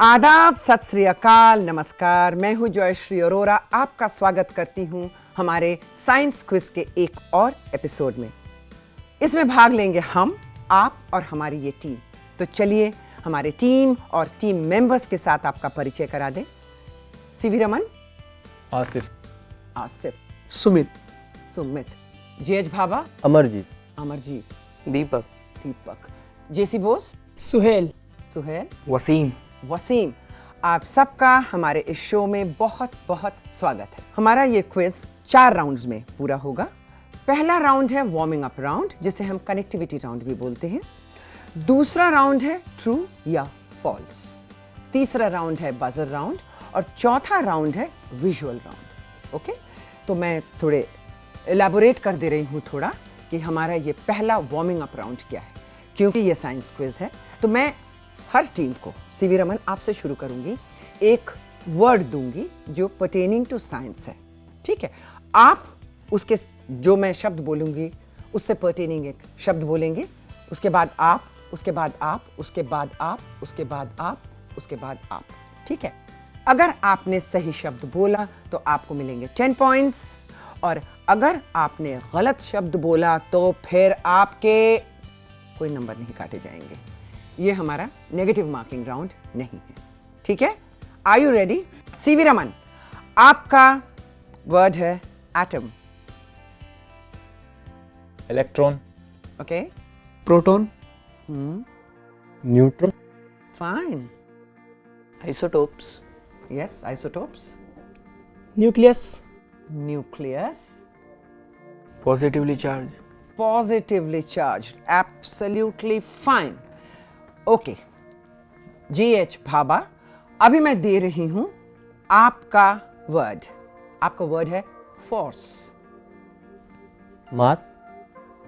आदाब, सत श्री अकाल, नमस्कार। मैं हूं जयश्री अरोरा, आपका स्वागत करती हूं हमारे साइंस क्विज के एक और एपिसोड में। इसमें भाग लेंगे हम, आप और हमारी ये टीम। तो चलिए हमारे टीम और टीम मेंबर्स के साथ आपका परिचय करा दें। सीवी रमन, आसिफ, सुमित, जेएच भाभा, अमरजीत, दीपक, जेसी बोस, सुहेल, वसीम। आप सबका हमारे इस शो में बहुत बहुत स्वागत है। हमारा ये क्विज 4 राउंड्स में पूरा होगा। पहला राउंड है वार्मिंग अप राउंड, जिसे हम कनेक्टिविटी राउंड भी बोलते हैं। दूसरा राउंड है ट्रू या फॉल्स। तीसरा राउंड है बजर राउंड और चौथा राउंड है विजुअल राउंड। ओके, तो मैं थोड़े एलैबोरेट कर दे रही हूँ थोड़ा कि हमारा ये पहला वार्मिंग अप राउंड क्या है। क्योंकि ये साइंस क्विज है तो मैं हर टीम को, सीवी रमन आपसे शुरू करूंगी, एक वर्ड दूंगी जो पर्टेनिंग टू साइंस है। ठीक है, आप उसके जो मैं शब्द बोलूंगी उससे पर्टेनिंग एक शब्द बोलेंगे। उसके बाद आप, उसके बाद आप, उसके बाद आप, उसके बाद आप, उसके बाद आप। ठीक है, अगर आपने सही शब्द बोला तो आपको मिलेंगे 10 पॉइंट्स, और अगर आपने गलत शब्द बोला तो फिर आपके कोई नंबर नहीं काटे जाएंगे। ये हमारा नेगेटिव मार्किंग राउंड नहीं है। ठीक है, are you ready? C V Raman, आपका वर्ड है atom. Electron, okay, proton, neutron, fine, Isotopes, yes, isotopes, nucleus, positively charge, positively charge, absolutely fine. Okay, G H Bhabha, अभी मैं दे रही हूं आपका वर्ड। आपका वर्ड है force. Mass,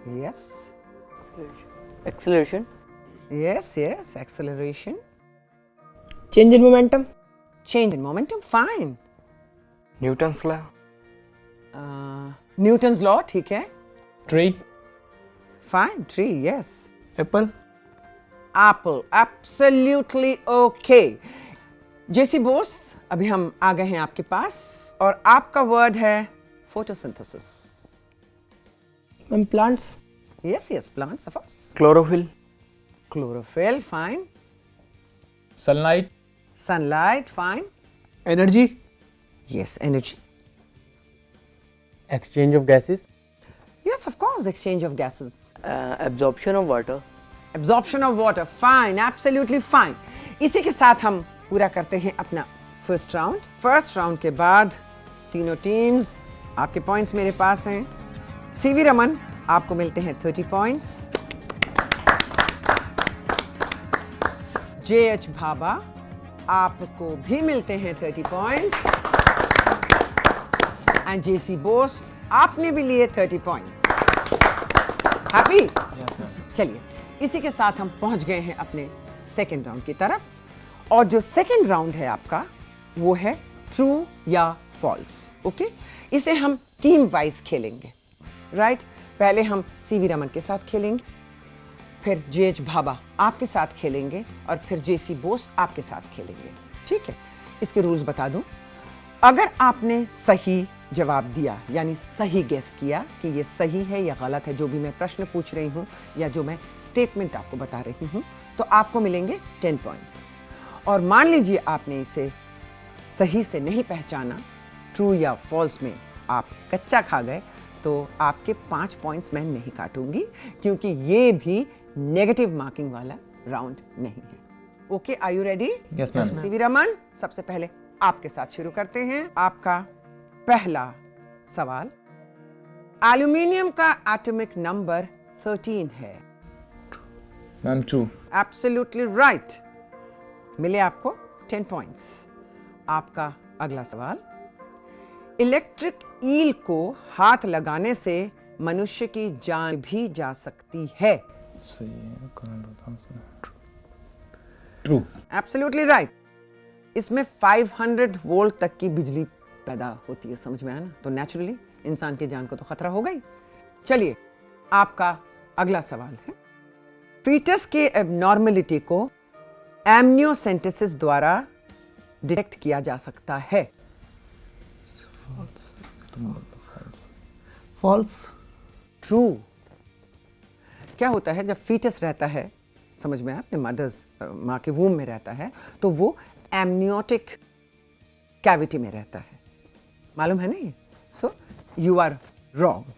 yes, acceleration, yes, acceleration, change in momentum, change in momentum, fine. Newton's law, Newton's law, ठीक है, tree, fine, tree, yes. Apple, apple, absolutely okay. JC Bose, अभी हम आ गए हैं आपके पास और आपका वर्ड है photosynthesis. Plants, yes, plants, of course. Chlorophyll, chlorophyll, fine. Sunlight, sunlight, fine. Energy, yes, energy, exchange of gases, yes, of course, exchange of gases. absorption of water, absorption of water, fine, absolutely fine. इसी के साथ हम पूरा करते हैं अपना first round. First round के बाद तीनों टीम्स, आपके पॉइंट्स मेरे पास हैं। सीवी रमन, आपको मिलते हैं 30 पॉइंट्स। जेएच भाभा, आपको भी मिलते हैं 30 पॉइंट्स। एंड जेसी बोस, आपने भी लिए 30 पॉइंट्स। हैप्पी? चलिए, इसी के साथ हम पहुंच गए हैं अपने सेकेंड राउंड की तरफ। और जो सेकेंड राउंड है आपका, वो है ट्रू या फॉल्स। ओके, इसे हम टीम वाइज खेलेंगे, राइट? पहले हम सीवी रमन के साथ खेलेंगे, फिर जेएच भाभा आपके साथ खेलेंगे और फिर जेसी बोस आपके साथ खेलेंगे। ठीक है, इसके रूल्स बता दूं। अगर आपने सही जवाब दिया, यानी सही गेस किया कि ये सही है या गलत है, जो भी मैं प्रश्न पूछ रही हूँ या जो मैं स्टेटमेंट आपको बता रही हूँ, तो आपको मिलेंगे 10 पॉइंट्स। और मान लीजिए आपने इसे सही से नहीं पहचाना, ट्रू या फॉल्स में आप कच्चा खा गए, तो आपके 5 पॉइंट्स मैं नहीं काटूंगी, क्योंकि ये भी नेगेटिव मार्किंग वाला राउंड नहीं है। Okay, are you ready? Yes ma'am. C V Raman, सबसे पहले आपके साथ शुरू करते हैं। आपका पहला सवाल, एल्यूमिनियम का एटॉमिक नंबर 13 है। Ma'am, true. एब्सोल्युटली राइट, मिले आपको 10 पॉइंट्स। आपका अगला सवाल, इलेक्ट्रिक ईल को हाथ लगाने से मनुष्य की जान भी जा सकती है। सही है, करंट होता है। ट्रू। एब्सोल्युटली राइट, इसमें 500 वोल्ट तक की बिजली पैदा होती है, समझ में आया ना? तो नेचुरली इंसान की जान को तो खतरा होगा ही। चलिए, आपका अगला सवाल है, फीटस के एबनॉर्मलिटी को एमनियोसेंटेसिस द्वारा डिटेक्ट किया जा सकता है? फॉल्स। ट्रू। क्या होता है जब फीटस रहता है, समझ में आपने, मदर्स माँ के वूम में रहता है, तो वो एमनियोटिक कैविटी में रहता है, मालूम है ना ये? So you are wrong.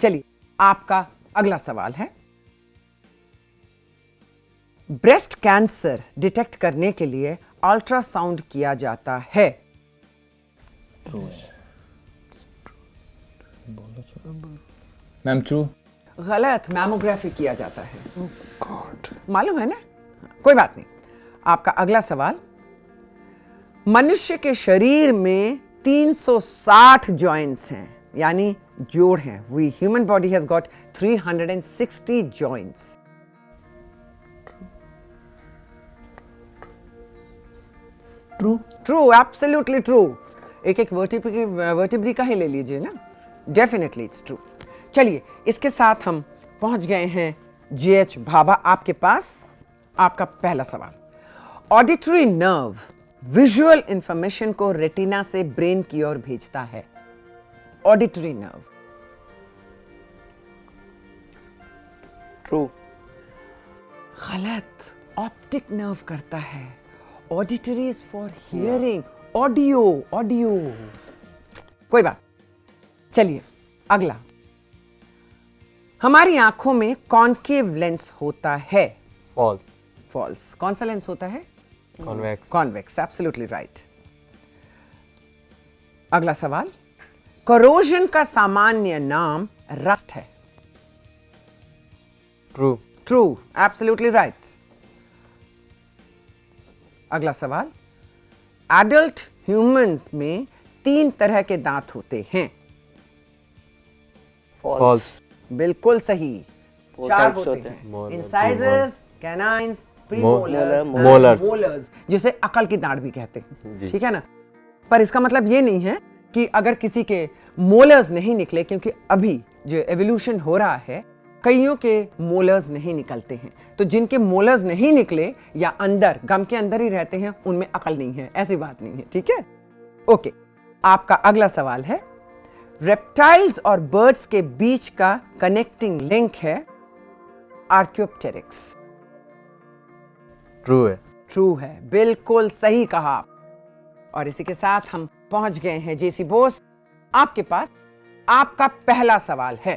चलिए, आपका अगला सवाल है, ब्रेस्ट कैंसर डिटेक्ट करने के लिए अल्ट्रासाउंड किया जाता है? Ma'am true. गलत, मैमोग्राफी किया जाता है। मालूम है ना? कोई बात नहीं। आपका अगला सवाल, मनुष्य के शरीर में 360 जॉइंट्स हैं, यानी जोड़ हैं। We human body has got 360 joints. True. True, absolutely true. एक एक वर्टिब्री का ही ले लीजिए ना, डेफिनेटली इट्स ट्रू। चलिए, इसके साथ हम पहुंच गए हैं जीएच भाभा, आपके पास आपका पहला सवाल। ऑडिटरी नर्व विजुअल इंफॉर्मेशन को रेटिना से ब्रेन की ओर भेजता है। Auditory nerve. True. गलत, ऑप्टिक नर्व करता है। Auditory is for hearing, audio, audio. कोई बात। चलिए, अगला, हमारी आंखों में कॉन्केव लेंस होता है। फॉल्स। फॉल्स। कौन सा लेंस होता है? कॉन्वेक्स। Convex, absolutely right. अगला सवाल, करोजन का सामान्य नाम रस्ट है। ट्रू। True, absolutely right. अगला सवाल, एडल्ट ह्यूमंस में 3 तरह के दांत होते हैं। फॉल्स। बिल्कुल सही। Four 4 types होते होते हैं, Molar, incisors, canines, premolars, molars. Molars, जिसे अकल की दांत भी कहते हैं, जी। ठीक है ना? पर इसका मतलब ये नहीं है कि अगर किसी के मोलर्स नहीं निकले, क्योंकि अभी जो एवोल्यूशन हो रहा है, कईयों के मोलर्स नहीं निकलते हैं। तो जिनके मोलर्स नहीं निकले या अंदर गम के अंदर ही रहते हैं, उनमें अकल नहीं है, ऐसी बात नहीं है, ठीक है? ओके, आपका अगला सवाल है, रेप्टाइल्स और बर्ड्स के बीच का कनेक्टिंग लिंक है आर्क्योप्टेरिक्स। ट्रू है। ट्रू है, बिल्कुल सही कहा आप। और इसी के साथ हम पहुंच गए हैं जेसी बोस, आपके पास आपका पहला सवाल है,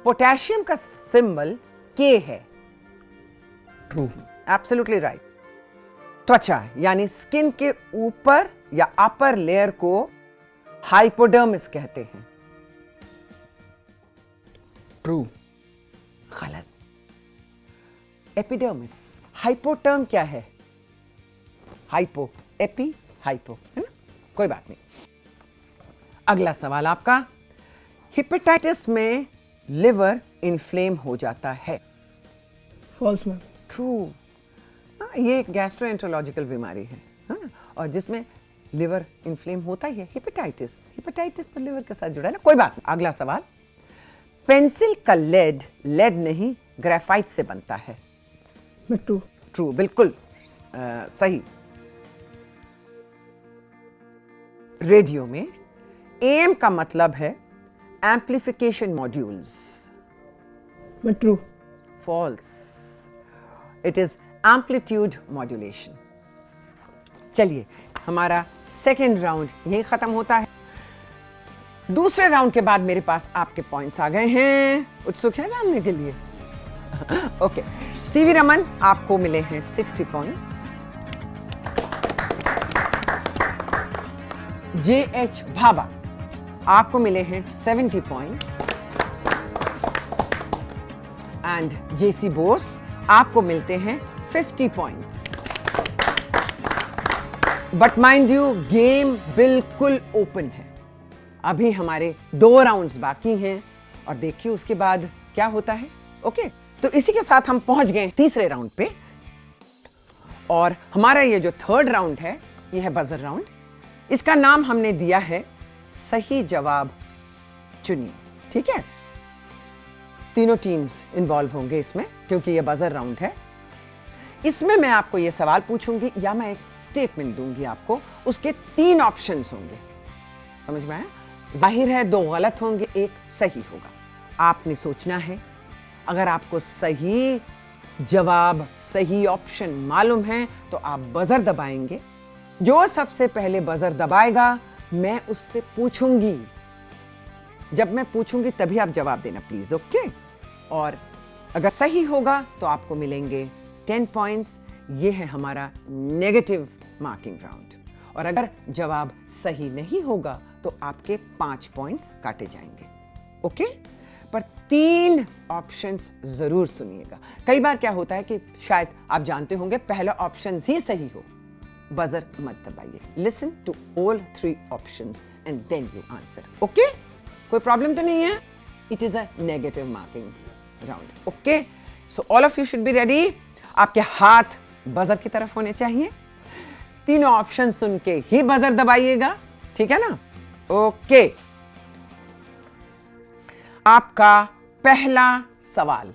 पोटेशियम का सिंबल के है। ट्रू। Absolutely right. त्वचा यानी स्किन के ऊपर या अपर लेयर को हाइपोडर्मिस कहते हैं। ट्रू। गलत, एपिडर्मिस। हाइपोटर्म क्या है? हाइपो, एपी, हाइपो, है ना? कोई बात नहीं। अगला सवाल आपका, हेपेटाइटिस में लिवर इन्फ्लेम हो जाता है। False ma'am. ट्रू। ये एक गैस्ट्रोएंटरोलॉजिकल बीमारी है ना? और जिसमें लिवर इन्फ्लेम होता ही है। हेपेटाइटिस, हेपेटाइटिस तो लिवर के साथ जुड़ा है ना? कोई बात नहीं। अगला सवाल, पेंसिल का लेड लेड नहीं ग्रेफाइट से बनता है। मैं ट्रू। ट्रू, बिल्कुल सही। रेडियो में एम का मतलब है एम्प्लीफिकेशन मॉड्यूल्स। मैं true. False, it is amplitude modulation. चलिए, हमारा सेकेंड राउंड यही खत्म होता है। दूसरे राउंड के बाद मेरे पास आपके पॉइंट्स आ गए हैं, उत्सुक हैं जानने के लिए? ओके, सीवी रमन, आपको मिले हैं 60 पॉइंट्स। जेएच भाभा, आपको मिले हैं 70 पॉइंट्स। एंड जेसी बोस, आपको मिलते हैं 50 points. But mind you, game बिल्कुल ओपन है। अभी हमारे 2 राउंड्स बाकी हैं और देखिए उसके बाद क्या होता है। ओके, तो इसी के साथ हम पहुंच गए तीसरे राउंड पे। और हमारा ये जो थर्ड राउंड है, ये है बजर राउंड। इसका नाम हमने दिया है सही जवाब चुनिए। ठीक है, तीनों टीम्स इन्वॉल्व होंगे इसमें क्योंकि ये बजर राउंड है। इसमें मैं आपको ये सवाल पूछूंगी या मैं एक स्टेटमेंट दूंगी आपको, उसके 3 ऑप्शंस होंगे। समझ में आया? जाहिर है 2 गलत होंगे, 1 सही होगा। आपने सोचना है, अगर आपको सही जवाब, सही ऑप्शन मालूम है तो आप बजर दबाएंगे। जो सबसे पहले बजर दबाएगा मैं उससे पूछूंगी। जब मैं पूछूंगी तभी आप जवाब देना प्लीज, ओके? और अगर सही होगा तो आपको मिलेंगे 10 पॉइंट्स। ये है हमारा नेगेटिव मार्किंग राउंड। और अगर जवाब सही नहीं होगा तो आपके 5 पॉइंट्स काटे जाएंगे, ओके? पर 3 ऑप्शंस जरूर सुनिएगा। कई बार क्या होता है कि शायद आप जानते होंगे पहला ऑप्शन ही सही हो, बजर मत दबाइए। Listen to all 3 options and then you answer, okay? कोई प्रॉब्लम तो नहीं है? It is a negative marking round, okay? So all of you should be ready. आपके हाथ बजर की तरफ होने चाहिए। तीनों ऑप्शन सुन के ही बजर दबाइएगा, ठीक है ना? ओके। आपका पहला सवाल,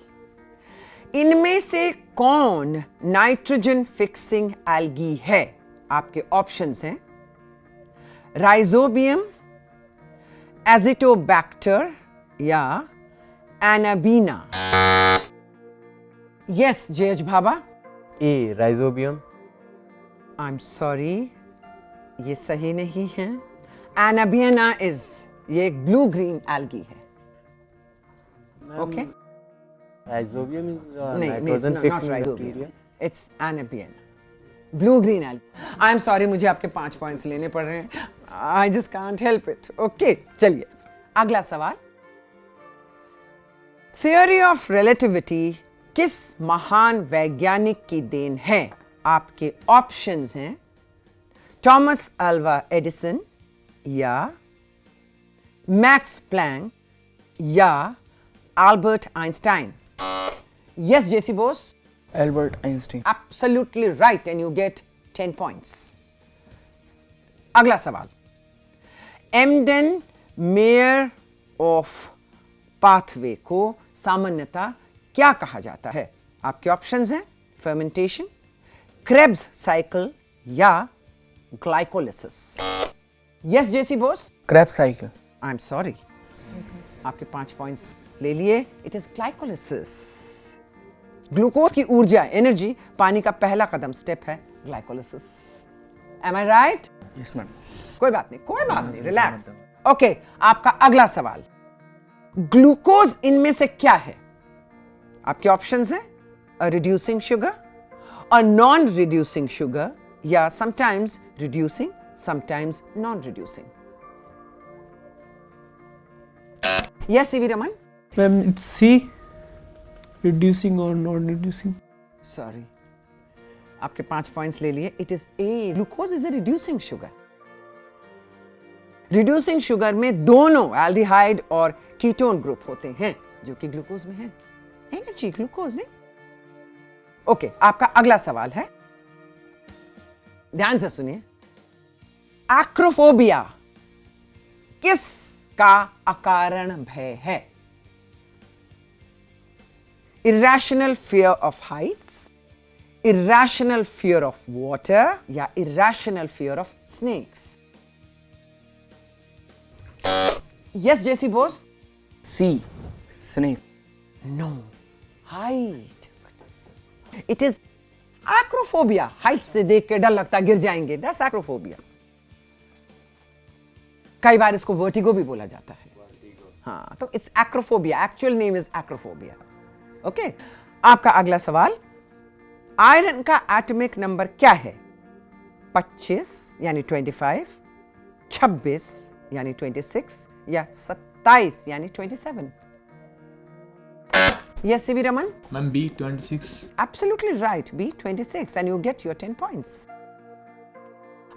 इनमें से कौन नाइट्रोजन फिक्सिंग एल्गी है? आपके ऑप्शंस हैं राइजोबियम, एजिटोबैक्टर या एनाबीना। यस जेज Bhabha. A. Rhizobium. I am sorry, ये सही नहीं है। एनाबियना ये एक ब्लू ग्रीन एल्गी है, ओके? Rhizobium is नहीं, nitrogen not fixing rhizobium. bacteria. It's anabiana. Blue green algae. I'm sorry, मुझे आपके 5 पॉइंट्स लेने पड़ रहे हैं। I just can't help it. Okay, चलिए अगला सवाल। Theory of relativity किस महान वैज्ञानिक की देन है? आपके ऑप्शंस हैं थॉमस अल्वा एडिसन या मैक्स प्लैंक या Albert Einstein. Yes, JC Bose. Albert Einstein. Absolutely right, and you get 10 points. अगला सवाल, एमडन मेयर ऑफ पाथवे को सामान्यतः क्या कहा जाता है? आपके ऑप्शंस हैं फर्मेंटेशन, क्रेब्स साइकिल या glycolysis. Yes JC Bose. Krebs cycle. I am sorry, आपके 5 पॉइंट्स ले लिए। It is glycolysis. ग्लूकोज की ऊर्जा, एनर्जी पानी का पहला कदम, स्टेप है ग्लाइकोलिसिस। एम आई राइट? Yes, madam. कोई बात नहीं, कोई बात नहीं, रिलैक्स। ओके, आपका अगला सवाल, ग्लूकोज इनमें से क्या है? आपके ऑप्शंस हैं a reducing sugar, a non reducing sugar या sometimes reducing, sometimes non reducing. Yes CV Raman. Ma'am, it's C. Reducing or non-reducing. Sorry, आपके 5 पॉइंट्स ले लिए। It is a, glucose is a reducing sugar. Reducing sugar में दोनों aldehyde और ketone group होते हैं जो कि ग्लूकोज में है। एनर्जी ग्लूकोज नहीं। ओके, आपका अगला सवाल है, ध्यान से सुनिए। एक्रोफोबिया किस का अकारण भय है? Irrational fear of Heights, irrational fear of water या irrational fear of snakes? Yes, JC Bose? C. Snake. No. Height. It is acrophobia. Height से देख के डर लगता गिर जाएंगे। That's acrophobia. कई बार इसको vertigo भी बोला जाता है। हाँ, तो it's acrophobia. Actual name is acrophobia. Okay? आपका अगला सवाल, आयरन का एटॉमिक नंबर क्या है? 25 यानी 25, 26 यानी 26 या 27 यानी 27? Yes, CV Raman? Ma'am, B. 26. Absolutely right. B 26 and you get your 10 points.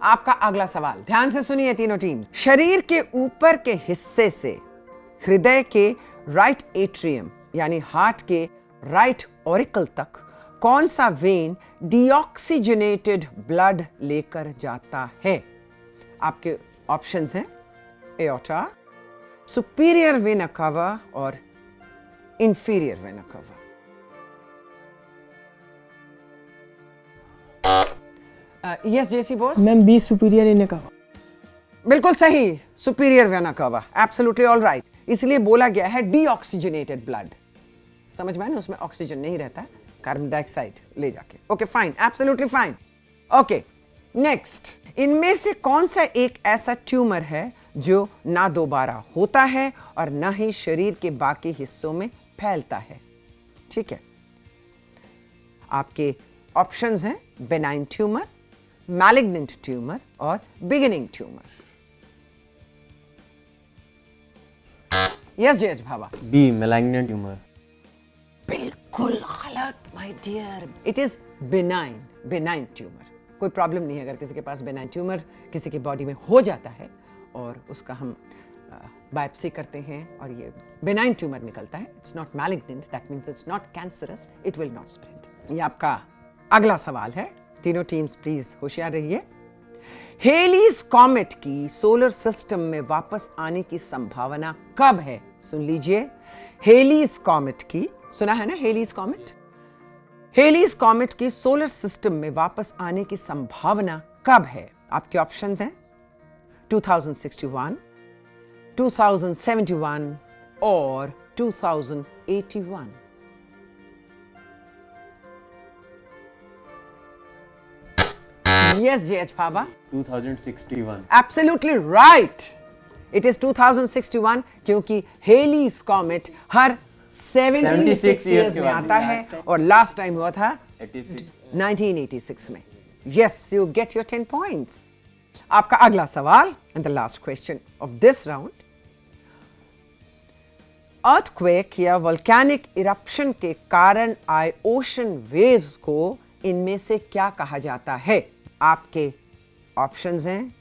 आपका अगला सवाल, ध्यान से सुनिए तीनों टीम्स। शरीर के ऊपर के हिस्से से हृदय के राइट एट्रियम यानी हार्ट के राइट ऑरिकल तक कौन सा वेन डीऑक्सीजनेटेड ब्लड लेकर जाता है? आपके ऑप्शंस हैं एओर्टा, सुपीरियर वेना कावा और इंफीरियर वेना कावा। यस जेसी बोस, मैम बी सुपीरियर इन कहा। बिल्कुल सही, superior vena cava, absolutely all right. इसलिए बोला गया है डीऑक्सीजनेटेड ब्लड। समझ में आया ना, उसमें ऑक्सीजन नहीं रहता है, कार्बन डाइऑक्साइड ले जाके। Okay fine, absolutely fine. Okay next, इनमें से कौन सा एक ऐसा ट्यूमर है जो ना दोबारा होता है और ना ही शरीर के बाकी हिस्सों में फैलता है? ठीक है, आपके ऑप्शंस हैं बेनाइन ट्यूमर, मैलिग्नेंट ट्यूमर और बिगिनिंग ट्यूमर। यस जज भावा। B malignant tumor. बिल्कुल गलत my dear, it is benign, benign tumour. कोई प्रॉब्लम नहीं है अगर किसी के पास बेनाइन ट्यूमर किसी की बॉडी में हो जाता है और उसका हम बायोप्सी करते हैं और ये बेनाइन ट्यूमर निकलता है। It's not malignant, that means it's not cancerous, it will not spread. ये आपका अगला सवाल है। तीनों टीम्स प्लीज होशियार रहिए। हेलीज कॉमेट की सोलर सिस्टम में वापस आने की संभावना कब है? सुन लीजिए, हेलीज कॉमेट की, सुना है ना हेलीज कॉमेट? हेलीज कॉमेट की सोलर सिस्टम में वापस आने की संभावना कब है? आपके ऑप्शंस हैं 2061, 2071 और 2081। Yes, JH Baba. 2061. Absolutely right. It is 2061 क्योंकि हेलीज कॉमेट हर 76 years में आता है और लास्ट टाइम हुआ था 1986 में। Yes, you get your 10 points. आपका अगला सवाल and the last question of this round. Earthquake या वोल्केनिक इरप्शन के कारण आए ओशन वेव्स को इनमें से क्या कहा जाता है? आपके ऑप्शंस हैं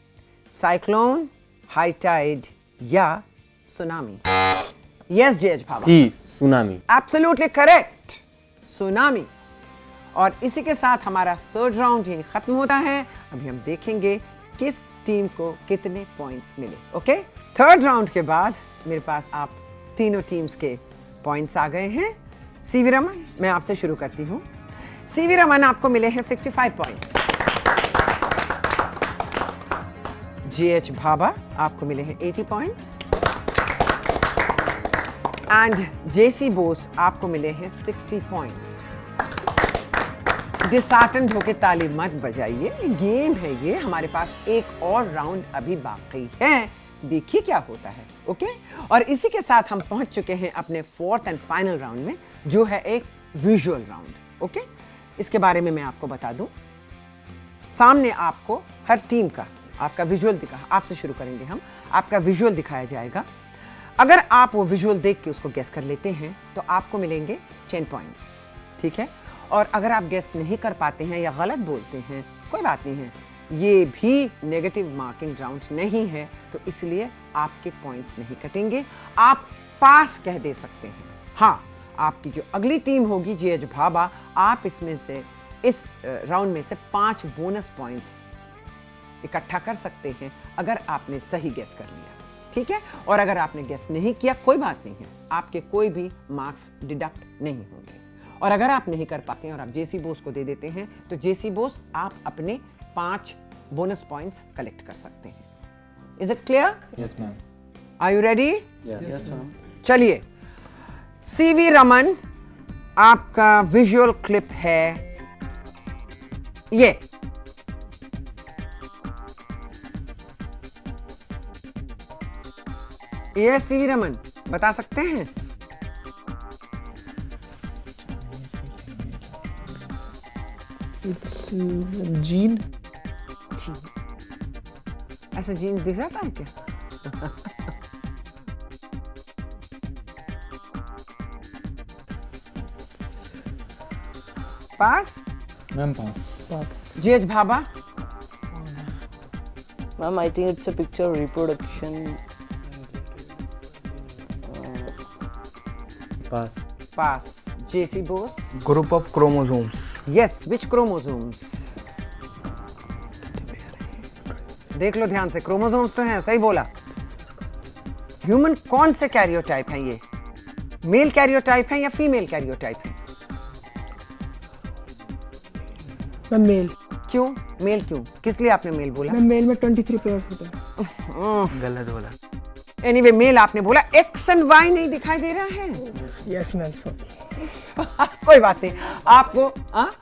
साइक्लोन, हाई टाइड या सुनामी। यस जेज भावा। सी सुनामी। Absolutely correct, tsunami. और इसी के साथ हमारा थर्ड राउंड यही खत्म होता है। अभी हम देखेंगे किस टीम को कितने पॉइंट्स मिले। ओके, थर्ड राउंड के बाद मेरे पास आप तीनों टीम्स के पॉइंट्स आ गए हैं। सीवी रमन, मैं आपसे शुरू करती हूं। सीवी रमन, आपको मिले हैं 65 पॉइंट्स। जीएच भाभा, आपको मिले हैं 80 पॉइंट्स एंड जेसी बोस, आपको मिले हैं 60 पॉइंट्स। डिसहार्टेंड होके ताली मत बजाइए, ये गेम है, ये हमारे पास एक और राउंड अभी बाकी है, देखिए क्या होता है। ओके, और इसी के साथ हम पहुंच चुके हैं अपने फोर्थ एंड फाइनल राउंड में, जो है एक विजुअल राउंड। ओके, इसके बारे में मैं आपको बता दूं। सामने आपको हर टीम का आपका विजुअल दिखा, आपसे शुरू करेंगे हम। आपका विजुअल दिखाया जाएगा। अगर आप वो विजुअल देख के उसको गेस कर लेते हैं तो आपको मिलेंगे 10 पॉइंट्स, ठीक है। और अगर आप गेस नहीं कर पाते हैं या गलत बोलते हैं, कोई बात नहीं है, ये भी नेगेटिव मार्किंग राउंड नहीं है, तो इसलिए आपके पॉइंट्स नहीं कटेंगे, आप पास कह दे सकते हैं। हाँ, आपकी जो अगली टीम होगी जेज भाभा, आप इसमें से इस राउंड में से 5 बोनस पॉइंट्स इकट्ठा कर सकते हैं अगर आपने सही गेस कर लिया, ठीक है। और अगर आपने गेस नहीं किया, कोई बात नहीं है, आपके कोई भी मार्क्स डिडक्ट नहीं होंगे। और अगर आप नहीं कर पाते हैं और आप जेसी बोस को दे देते हैं, तो जेसी बोस आप अपने 5 बोनस पॉइंट्स कलेक्ट कर सकते हैं। Is it clear? Yes ma'am. Are you ready? Yes ma'am. चलिए, सीवी रमन, आपका विजुअल क्लिप है ये। ये सीवी रमन, बता सकते हैं? It's gene. ऐसा जीन्स दिख जाता है क्या? पास? Ma'am pass. पास। जेज Bhabha, Ma'am, I think it's a picture reproduction. Pass. Pass. JC Bose, group of chromosomes. Yes, which chromosomes? देख लो ध्यान से, क्रोमोसोम्स तो हैं, सही बोला। ह्यूमन कौन से कैरियोटाइप हैं ये? मेल कैरियोटाइप हैं या फीमेल कैरियोटाइप हैं? Ma'am male. क्यों मेल क्यों, किस लिए आपने मेल बोला? मैम मेल में 23 पेयर्स होते हैं। गलत बोला। एनीवे मेल आपने बोला, एक्स एंड वाई नहीं दिखाई दे रहा है। Yes ma'am, sorry. कोई बात नहीं, आपको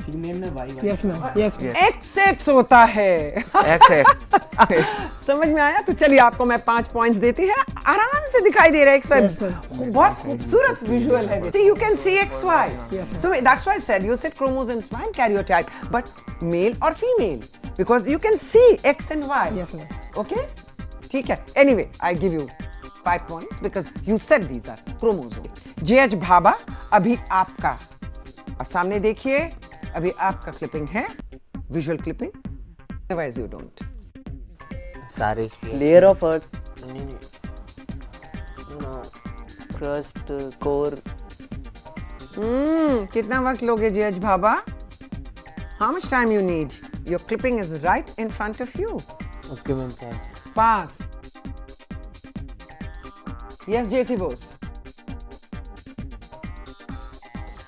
फीमेल में Y yes ma'am, yes ma'am. X X होता है। X X. समझ में आया? तो चलिए आपको मैं 5 पॉइंट्स देती है, आराम से दिखाई दे रहा है एक्स वाई। बहुत खूबसूरत विजुअल है। See, you can see XY. Yes, ma'am. So that's why I said you said chromosomes and karyotype, but male or female because you can see X and Y. Yes, ma'am. Okay? ठीक है. Anyway, I give you 5 points because you said these are chromosomes. JH Bhabha, अभी आपका, अब सामने देखिए, अभी आपका clipping है, visual clipping. Otherwise you don't. सारे Layer of earth. No. Crust, core. कितना वक्त लोगे JH Bhabha? How much time you need? Your clipping is right in front of you. Okay ma'am pass. Pass. Yes, JC Bose.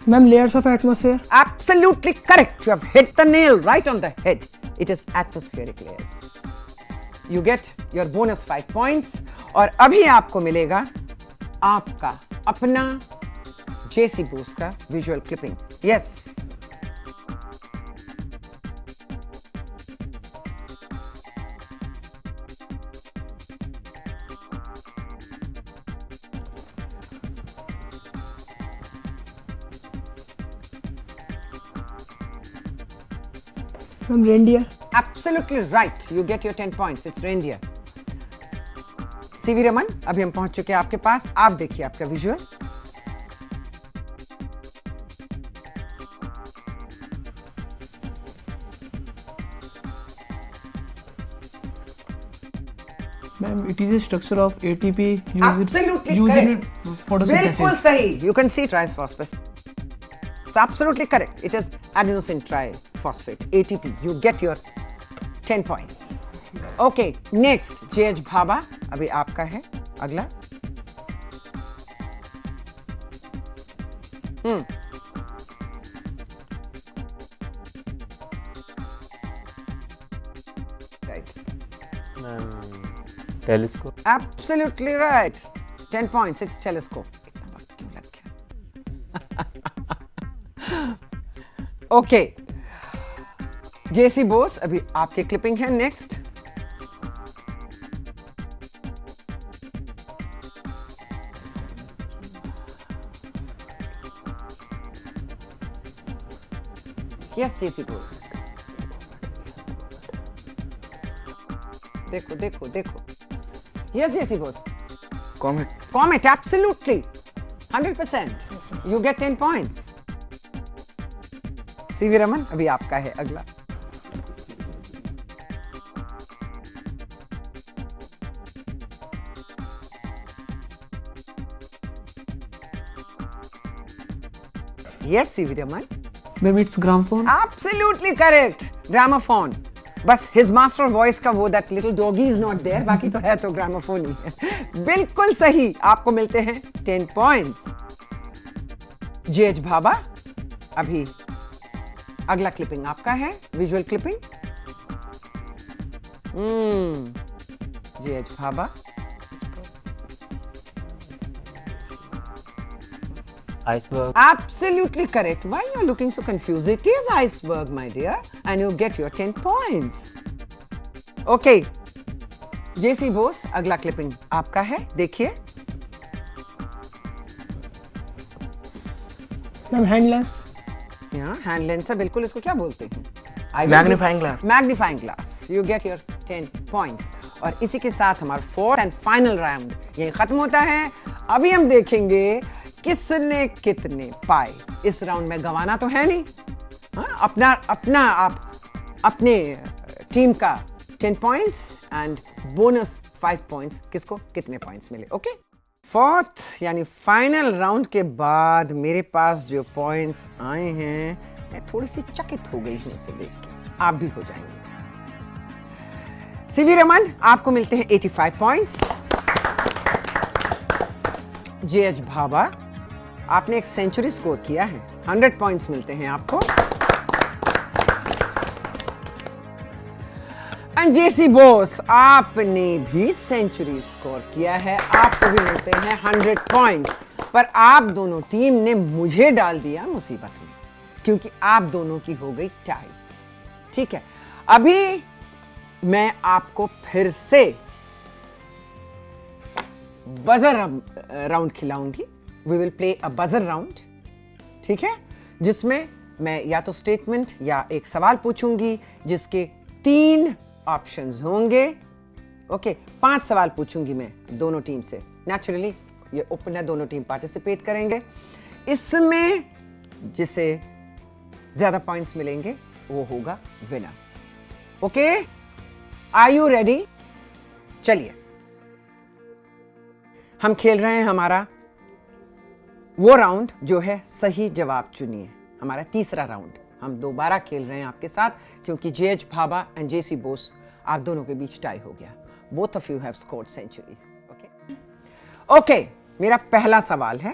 Ma'am layers of atmosphere. Absolutely correct. You have hit the nail right on the head. It is atmospheric layers. You get your bonus 5 points. और अभी आपको मिलेगा आपका अपना JC Bose का visual clipping. Yes. Ma'am reindeer. Absolutely right. You get your 10 points. It's reindeer. CV Raman, अभी हम पहुंच चुके हैं आपके पास. आप देखिए आपका visual. Ma'am it is a structure of ATP Absolutely used in correct. photosynthesis. बिल्कुल सही. You can see triphosphate. It's absolutely correct. It is adenosine triphosphate, ATP. You get your 10 points. Okay, next JH Bhabha, अभी आपका है अगला. Right. Ma'am telescope. Absolutely right. 10 points. It's telescope. इतना वक्त क्यों लग गया? Okay. JC Bose, अभी आपके क्लिपिंग है नेक्स्ट. Yes, JC Bose. देखो देखो देखो. Yes, JC Bose. Comet. Comet, absolutely. 100%. You get 10 points. CV Raman, अभी आपका है अगला. Yes, CV Raman. Ma'am it's gramophone. Absolutely correct. Gramophone. बस his master voice का वो that little doggy is not there. बाकी तो है तो gramophone ही है. बिल्कुल सही. आपको मिलते हैं 10 points. JH भाबा, अभी अगला क्लिपिंग आपका है, visual clipping. JH Bhabha. Iceberg. Absolutely correct. Why you are looking so confused? It is iceberg, my dear, and you get your 10 points. Okay. JC Bose, अगला क्लिपिंग आपका है, देखिए. Ma'am hand lens. यहाँ hand lens है, बिल्कुल. इसको क्या बोलते हैं? Magnifying glass. Magnifying glass. You get your 10 points. और इसी के साथ हमारा 4th and final round यही खत्म होता है. अभी हम देखेंगे किसने कितने पाए. इस राउंड में गंवाना तो है नहीं. हाँ, अपना आप अपने टीम का 10 पॉइंट्स एंड बोनस 5 पॉइंट्स. किसको कितने पॉइंट्स मिले. ओके. 4th यानी फाइनल राउंड के बाद मेरे पास जो पॉइंट्स आए हैं, मैं थोड़ी सी चकित हो गई हूं उसे देख के. आप भी हो जाएंगे. CV रमन, आपको मिलते हैं 85 पॉइंट्स. JH भाबा, आपने एक सेंचुरी स्कोर किया है. 100 पॉइंट्स मिलते हैं आपको. जेसी बोस, आपने भी सेंचुरी स्कोर किया है, आपको भी मिलते हैं 100 पॉइंट्स। पर आप दोनों टीम ने मुझे डाल दिया मुसीबत में, क्योंकि आप दोनों की हो गई टाई। ठीक है, अभी मैं आपको फिर से बजर राउंड खिलाऊंगी। We will play a buzzer round, ठीक है, जिसमें मैं या तो स्टेटमेंट या एक सवाल पूछूंगी जिसके 3 ऑप्शंस होंगे। ओके, 5 सवाल पूछूंगी मैं दोनों टीम से। नेचुरली ये ओपन है, दोनों टीम पार्टिसिपेट करेंगे। इसमें जिसे ज्यादा पॉइंट्स मिलेंगे वो होगा winner. Okay, are you ready? चलिए, हम खेल रहे हैं हमारा वो राउंड जो है सही जवाब चुनिए, हमारा तीसरा राउंड। हम दोबारा खेल रहे हैं आपके साथ, क्योंकि J H Bhabha and J C Bose, आप दोनों के बीच टाई हो गया। Both of you have scored centuries. Okay, मेरा पहला सवाल है,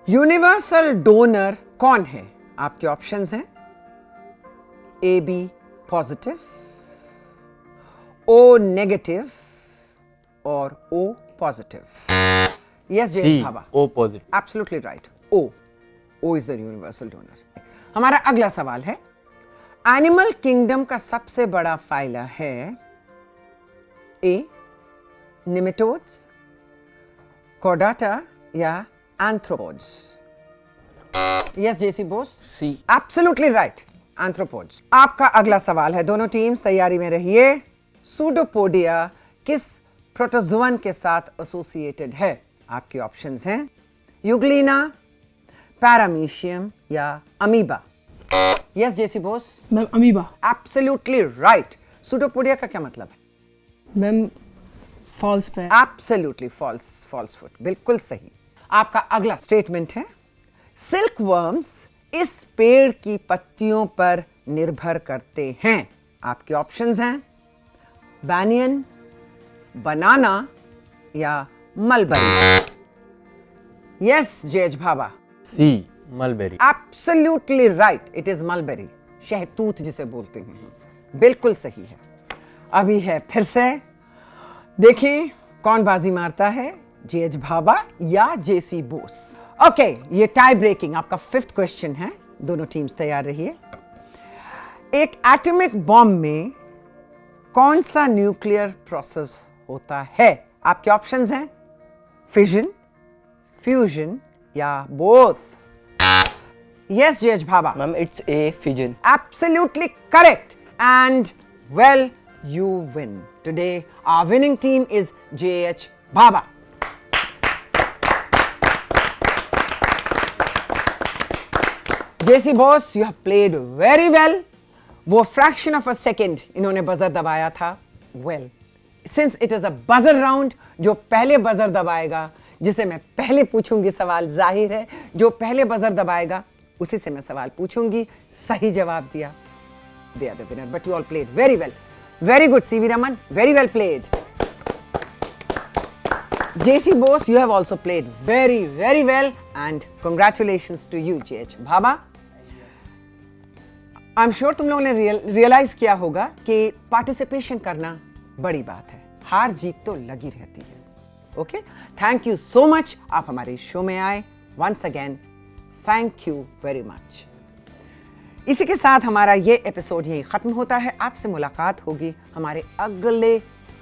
यूनिवर्सल डोनर कौन है? आपके ऑप्शंस हैं A B positive, O negative और O positive. Yes C. JH Bhabha, O positive. Absolutely right, O is the universal donor. हमारा अगला सवाल है, एनिमल किंगडम का सबसे बड़ा फाइला है ए निमेटोड्स, कॉर्डाटा या एंथ्रोपोड्स? यस जेसी Bose, C. Absolutely right, arthropods. आपका अगला सवाल है, दोनों टीम्स तैयारी में रहिए। सूडोपोडिया किस प्रोटोजोअन के साथ एसोसिएटेड है? आपके ऑप्शंस हैं यूग्लिना, पैरामीशियम या अमीबा। यस जेसी Bose, ma'am amoeba. Absolutely right. Pseudopodia का क्या मतलब है? Ma'am false feet. Absolutely false foot, बिल्कुल सही। आपका अगला स्टेटमेंट है, सिल्क वर्म्स इस पेड़ की पत्तियों पर निर्भर करते हैं। आपके ऑप्शंस हैं बैनियन, बनाना या mulberry. Yes JH Bhabha, C. Mulberry. Absolutely right, it is mulberry, शहतूत जिसे बोलते हैं। बिल्कुल सही है। अभी है फिर से, देखें कौन बाजी मारता है, जेएच भाभा या जेसी बोस। ओके, ये टाई ब्रेकिंग आपका 5th क्वेश्चन है, दोनों टीम्स तैयार रहिए। एक एटॉमिक बॉम्ब में कौन सा न्यूक्लियर प्रोसेस होता है? आपके ऑप्शंस हैं फिजन, फ्यूजन या both. Yes JH Bhabha, Ma'am, it's A, fission. absolutely correct, and well, you win today. Our winning team is JH Baba. JC boss, you have played very well. वो fraction of a second इन्होंने buzzer दबाया था। well, since it is a buzzer round, जो पहले buzzer दबाएगा, जिसे मैं पहले पूछूंगी सवाल, जाहिर है जो पहले बजर दबाएगा उसी से मैं सवाल पूछूंगी। सही जवाब दिया, they are the winner. But you all played very well. Very good, CV Raman. Very well played. JC Bose, you have also played very, very well. And congratulations to you, JH Bhaba. I'm sure तुम लोगों ने realise किया होगा कि participation करना बड़ी बात है, हार जीत तो लगी रहती है। Okay, thank you so much, आप हमारे शो में आए। Once again thank you very much. इसी के साथ हमारा ये एपिसोड यही खत्म होता है। आपसे मुलाकात होगी हमारे अगले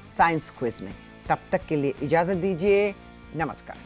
साइंस क्विज में। तब तक के लिए इजाजत दीजिए, नमस्कार।